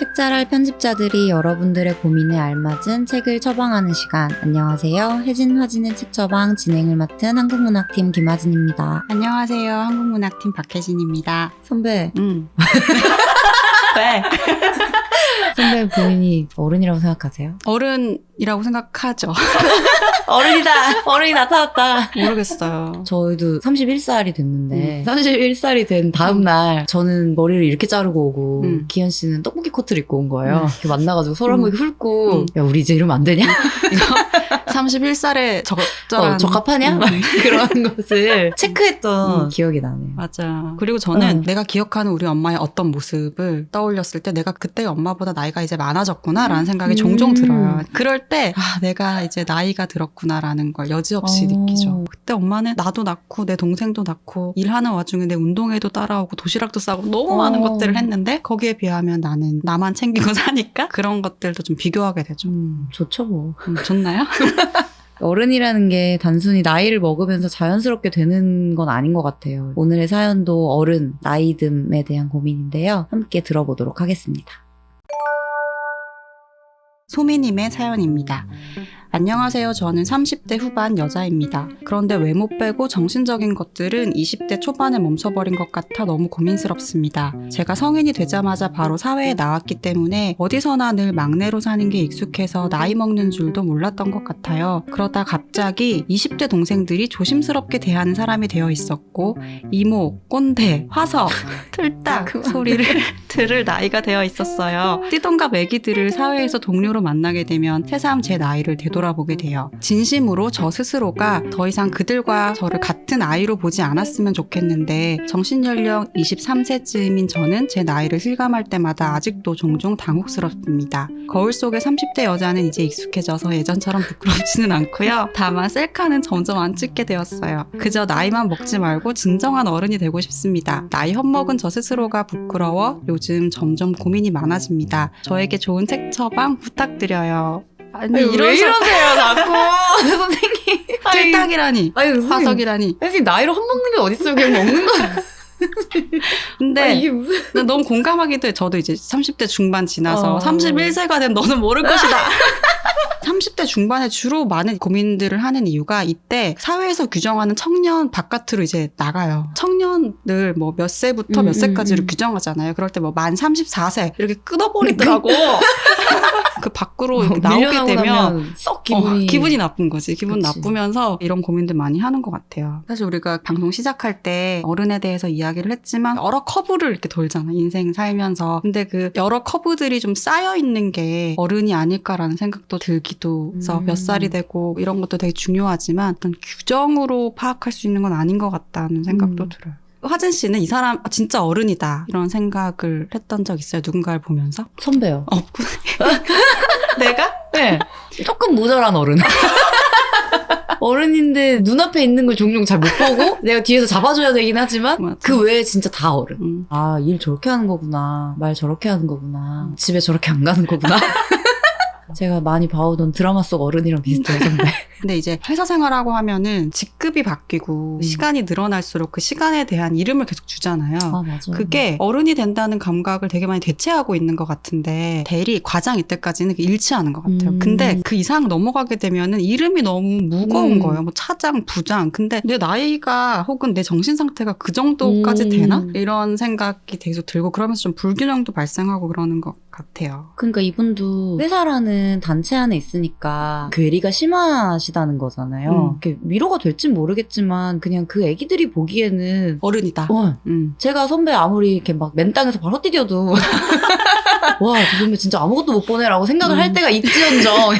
책자랄 편집자들이 여러분들의 고민에 알맞은 책을 처방하는 시간. 안녕하세요. 혜진 화진의 책 처방 진행을 맡은 한국문학팀 김하진입니다. 안녕하세요. 한국문학팀 박혜진입니다. 선배. 왜? 선배 본인이 어른이라고 생각하세요? 어른이라고 생각하죠. 어른이다. 어른이 나타났다. 모르겠어요. 저희도 31살이 됐는데 31살이 된 다음날 저는 머리를 이렇게 자르고 오고 기현 씨는 떡볶이 코트를 입고 온 거예요. 이렇게 만나가지고 서로 한번 훑고 야 우리 이제 이러면 안 되냐? 이거 31살에 적절한 적합하냐? 그런 것을 체크했던 기억이 나네요. 맞아. 그리고 저는 내가 기억하는 우리 엄마의 어떤 모습을 떠올렸을 때 내가 그때 엄마보다 나이가 이제 많아졌구나 라는 생각이 종종 들어요. 그럴 때 내가 이제 나이가 들었구나라는 걸 여지없이 느끼죠. 그때 엄마는 나도 낳고 내 동생도 낳고 일하는 와중에 내 운동회도 따라오고 도시락도 싸고 너무 많은 것들을 했는데 거기에 비하면 나는 나만 챙기고 사니까 그런 것들도 좀 비교하게 되죠. 좋죠 뭐. 좋나요? 어른이라는 게 단순히 나이를 먹으면서 자연스럽게 되는 건 아닌 것 같아요. 오늘의 사연도 어른, 나이듦에 대한 고민인데요. 함께 들어보도록 하겠습니다. 소미님의 사연입니다. 안녕하세요. 저는 30대 후반 여자입니다. 그런데 외모 빼고 정신적인 것들은 20대 초반에 멈춰버린 것 같아 너무 고민스럽습니다. 제가 성인이 되자마자 바로 사회에 나왔기 때문에 어디서나 늘 막내로 사는 게 익숙해서 나이 먹는 줄도 몰랐던 것 같아요. 그러다 갑자기 20대 동생들이 조심스럽게 대하는 사람이 되어 있었고 이모, 꼰대, 화석, 틀딱 소리를 들을 나이가 되어 있었어요. 띠동갑 애기들을 사회에서 동료로 만나게 되면 새삼 제 나이를 되돌아보게 돼요. 진심으로 저 스스로가 더 이상 그들과 저를 같은 아이로 보지 않았으면 좋겠는데 정신연령 23세쯤인 저는 제 나이를 실감할 때마다 아직도 종종 당혹스럽습니다. 거울 속의 30대 여자는 이제 익숙해져서 예전처럼 부끄럽지는 않고요. 다만 셀카는 점점 안 찍게 되었어요. 그저 나이만 먹지 말고 진정한 어른이 되고 싶습니다. 나이 헛먹은 저 스스로가 부끄러워 요즘 점점 고민이 많아집니다. 저에게 좋은 책 처방 부탁드려요. 아니 왜 이러세요 자꾸 선생님. 틀딱이라니 화석이라니. 선생님 나이를 헛먹는 게 어딨어요. 그냥 먹는 거야. 근데 이게 무슨 난 너무 공감하기도 해. 저도 이제 30대 중반 지나서 31세가 된 너는 모를 것이다. 30대 중반에 주로 많은 고민들을 하는 이유가 이때 사회에서 규정하는 청년 바깥으로 이제 나가요. 청년을 뭐 몇 세부터 몇 세까지로 규정하잖아요. 그럴 때 뭐 만 34세 이렇게 끊어버리더라고. 그 밖으로 이렇게 나오게 되면 썩 기분이 나쁜 거지. 기분 그치. 나쁘면서 이런 고민들 많이 하는 것 같아요. 사실 우리가 방송 시작할 때 어른에 대해서 이야기를 했지만 여러 커브를 이렇게 돌잖아. 인생 살면서. 근데 그 여러 커브들이 좀 쌓여 있는 게 어른이 아닐까라는 생각도 들기도 해서 몇 살이 되고 이런 것도 되게 중요하지만 어떤 규정으로 파악할 수 있는 건 아닌 것 같다는 생각도 들어요. 화진 씨는 이 사람 진짜 어른이다 이런 생각을 했던 적 있어요? 누군가를 보면서? 선배요. 없군. 내가? 네. 조금 모자란 어른. 어른인데 눈앞에 있는 걸 종종 잘 못 보고 내가 뒤에서 잡아줘야 되긴 하지만 맞아. 그 외에 진짜 다 어른. 아, 일 저렇게 하는 거구나. 말 저렇게 하는 거구나. 집에 저렇게 안 가는 거구나. 제가 많이 봐오던 드라마 속 어른이랑 비슷해요, 선배. 근데 이제 회사 생활하고 하면은 직급이 바뀌고 시간이 늘어날수록 그 시간에 대한 이름을 계속 주잖아요. 아, 맞아. 그게 어른이 된다는 감각을 되게 많이 대체하고 있는 것 같은데 대리, 과장 이때까지는 일치하는 것 같아요. 근데 그 이상 넘어가게 되면은 이름이 너무 무거운 거예요. 뭐 차장, 부장. 근데 내 나이가 혹은 내 정신 상태가 그 정도까지 되나? 이런 생각이 계속 들고 그러면서 좀 불균형도 발생하고 그러는 것 같아요. 그러니까 이분도 회사라는 단체 안에 있으니까 괴리가 심하시다는 거잖아요. 이렇게 위로가 될진 모르겠지만 그냥 그 애기들이 보기에는 어른이다. 제가 선배 아무리 이렇게 막 맨 땅에서 바로 뛰어도 와, 저 선배 진짜 아무것도 못 보내라고 생각을 할 때가 있을지언정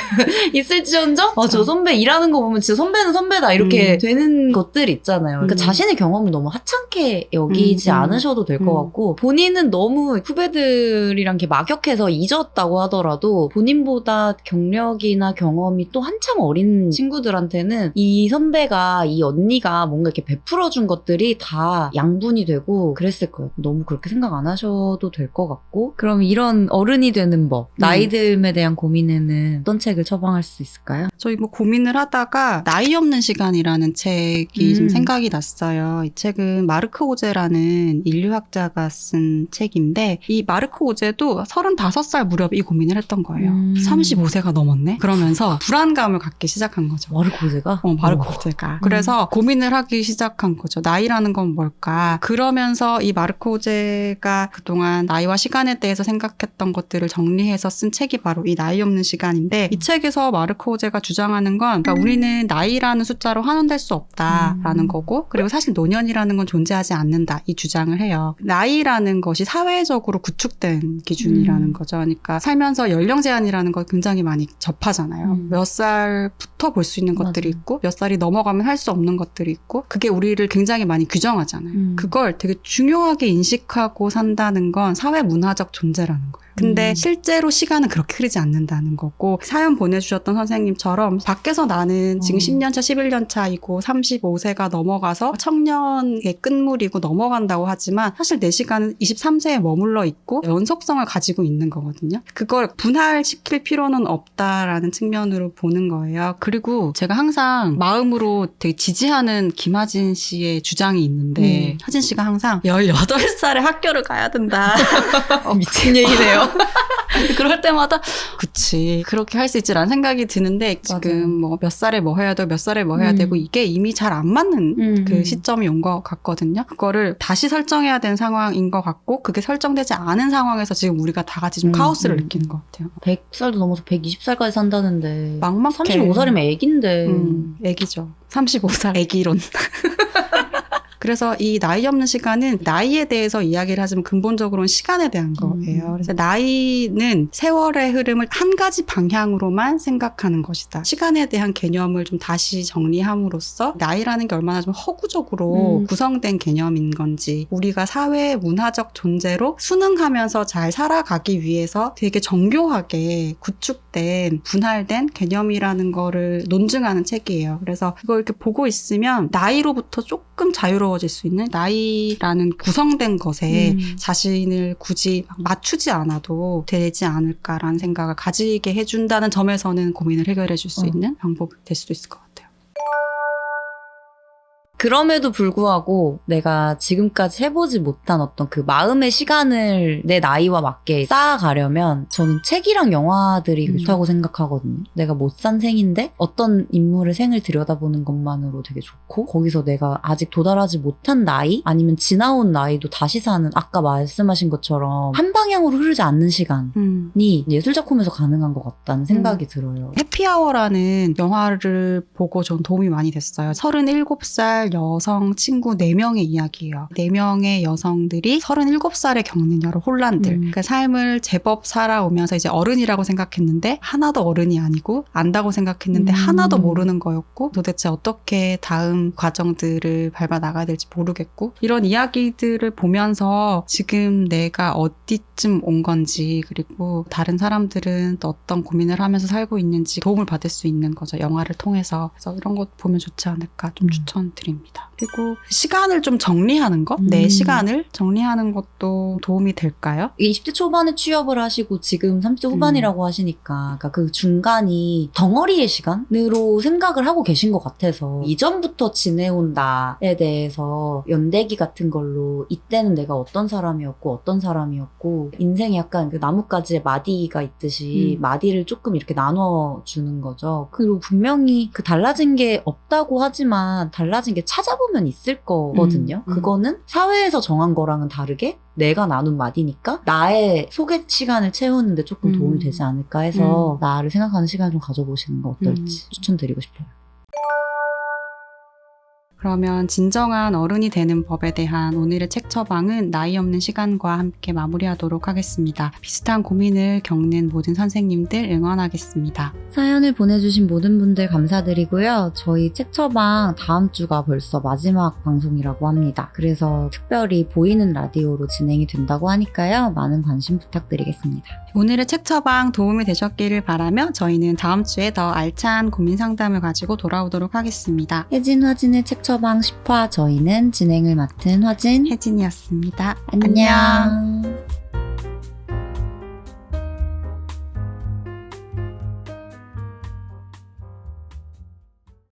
저 선배 일하는 거 보면 진짜 선배는 선배다 이렇게 되는 것들이 있잖아요. 그러니까 자신의 경험을 너무 하찮게 여기지 않으셔도 될 것 같고 본인은 너무 후배들이랑 이렇게 막역해서 잊었다고 하더라도 본인보다 경력이나 경험이 또 한참 어린 친구들한테는 이 선배가 이 언니가 뭔가 이렇게 베풀어준 것들이 다 양분이 되고 그랬을 거예요. 너무 그렇게 생각 안 하셔도 될 것 같고 그럼 이런 어른이 되는 법, 나이 듦에 대한 고민에는 어떤 책을 처방할 수 있을까요? 저희 뭐 고민을 하다가 나이 없는 시간이라는 책이 좀 생각이 났어요. 이 책은 마르크 오제라는 인류학자가 쓴 책인데 이 마르크 오제도 35살 무렵 이 고민을 했던 거예요. 35세가 넘었네? 그러면서 불안감을 갖기 시작한 거죠. 마르크 오제가? 마르크 오제가. 그래서 고민을 하기 시작한 거죠. 나이라는 건 뭘까? 그러면서 이 마르크 오제가 그동안 나이와 시간에 대해서 생각했던 것들을 정리해서 쓴 책이 바로 이 나이 없는 시간인데 이 책에서 마르크 오제가 주장하는 건 그러니까 우리는 나이라는 숫자로 환원될 수 없다라는 거고 그리고 사실 노년이라는 건 존재하지 않는다 이 주장을 해요. 나이라는 것이 사회적으로 구축된 기준이라는 거죠. 그러니까 살면서 연령 제한이라는 걸 굉장히 많이 접하잖아요. 몇 살부터 볼 수 있는 것들이 맞아. 있고 몇 살이 넘어가면 할 수 없는 것들이 있고 그게 우리를 굉장히 많이 규정하잖아요. 그걸 되게 중요하게 인식하고 산다는 건 사회 문화적 존재라는 거예요. 근데 실제로 시간은 그렇게 흐르지 않는다는 거고 사연 보내주셨던 선생님처럼 밖에서 나는 지금 10년차 11년차이고 35세가 넘어가서 청년의 끝물이고 넘어간다고 하지만 사실 내 시간은 23세에 머물러 있고 연속성을 가지고 있는 거거든요. 그걸 분할시킬 필요는 없다라는 측면으로 보는 거예요. 그리고 제가 항상 마음으로 되게 지지하는 김하진 씨의 주장이 있는데 하진 씨가 항상 18살에 학교를 가야 된다. 미친 얘기네요. 그럴 때마다 그치 그렇게 할 수 있지라는 생각이 드는데 지금 맞아요. 뭐 몇 살에 뭐 해야 되고 몇 살에 뭐 해야 되고 이게 이미 잘 안 맞는 그 시점이 온 것 같거든요. 그거를 다시 설정해야 되는 상황인 것 같고 그게 설정되지 않은 상황에서 지금 우리가 다 같이 좀 카오스를 느끼는 것 같아요. 100살도 넘어서 120살까지 산다는데 막막해. 35살이면 애긴데 애기죠. 35살 애기론. 그래서 이 나이 없는 시간은 나이에 대해서 이야기를 하자면 근본적으로는 시간에 대한 거예요. 그래서 나이는 세월의 흐름을 한 가지 방향으로만 생각하는 것이다. 시간에 대한 개념을 좀 다시 정리함으로써 나이라는 게 얼마나 좀 허구적으로 구성된 개념인 건지 우리가 사회 문화적 존재로 순응하면서 잘 살아가기 위해서 되게 정교하게 구축된 분할된 개념이라는 거를 논증하는 책이에요. 그래서 이걸 이렇게 보고 있으면 나이로부터 조금 자유로워질 수 있는 나이라는 구성된 것에 자신을 굳이 맞추지 않아도 되지 않을까라는 생각을 가지게 해준다는 점에서는 고민을 해결해 줄 수 있는 방법이 될 수도 있을 것 같아요. 그럼에도 불구하고 내가 지금까지 해보지 못한 어떤 그 마음의 시간을 내 나이와 맞게 쌓아가려면 저는 책이랑 영화들이 좋다고 생각하거든요. 내가 못 산 생인데 어떤 인물의 생을 들여다보는 것만으로 되게 좋고 거기서 내가 아직 도달하지 못한 나이 아니면 지나온 나이도 다시 사는 아까 말씀하신 것처럼 한 방향으로 흐르지 않는 시간이 예술 작품에서 가능한 것 같다는 생각이 들어요. 해피아워라는 영화를 보고 전 도움이 많이 됐어요. 37살 여성 친구 4명의 이야기예요. 4명의 여성들이 37살에 겪는 여러 혼란들. 그 삶을 제법 살아오면서 이제 어른이라고 생각했는데 하나도 어른이 아니고 안다고 생각했는데 하나도 모르는 거였고 도대체 어떻게 다음 과정들을 밟아 나가야 될지 모르겠고 이런 이야기들을 보면서 지금 내가 어디쯤 온 건지 그리고 다른 사람들은 또 어떤 고민을 하면서 살고 있는지 도움을 받을 수 있는 거죠. 영화를 통해서. 그래서 이런 것 보면 좋지 않을까 좀 추천드립니다. 그리고 시간을 좀 정리하는 것? 내 시간을 정리하는 것도 도움이 될까요? 20대 초반에 취업을 하시고 지금 30대 후반이라고 하시니까 그러니까 그 중간이 덩어리의 시간으로 생각을 하고 계신 것 같아서 이전부터 지내온 나에 대해서 연대기 같은 걸로 이때는 내가 어떤 사람이었고 인생에 약간 그 나뭇가지에 마디가 있듯이 마디를 조금 이렇게 나눠주는 거죠. 그리고 분명히 그 달라진 게 없다고 하지만 달라진 게 찾아보면 있을 거거든요. 그거는 사회에서 정한 거랑은 다르게 내가 나눈 마디니까 나의 소개 시간을 채우는데 조금 도움이 되지 않을까 해서 나를 생각하는 시간을 좀 가져보시는 거 어떨지 추천드리고 싶어요. 그러면 진정한 어른이 되는 법에 대한 오늘의 책 처방은 나이 없는 시간과 함께 마무리하도록 하겠습니다. 비슷한 고민을 겪는 모든 선생님들 응원하겠습니다. 사연을 보내주신 모든 분들 감사드리고요. 저희 책 처방 다음 주가 벌써 마지막 방송이라고 합니다. 그래서 특별히 보이는 라디오로 진행이 된다고 하니까요. 많은 관심 부탁드리겠습니다. 오늘의 책 처방 도움이 되셨기를 바라며 저희는 다음 주에 더 알찬 고민 상담을 가지고 돌아오도록 하겠습니다. 혜진 화진의 책 처방 10화 저희는 진행을 맡은 화진 혜진이었습니다. 안녕.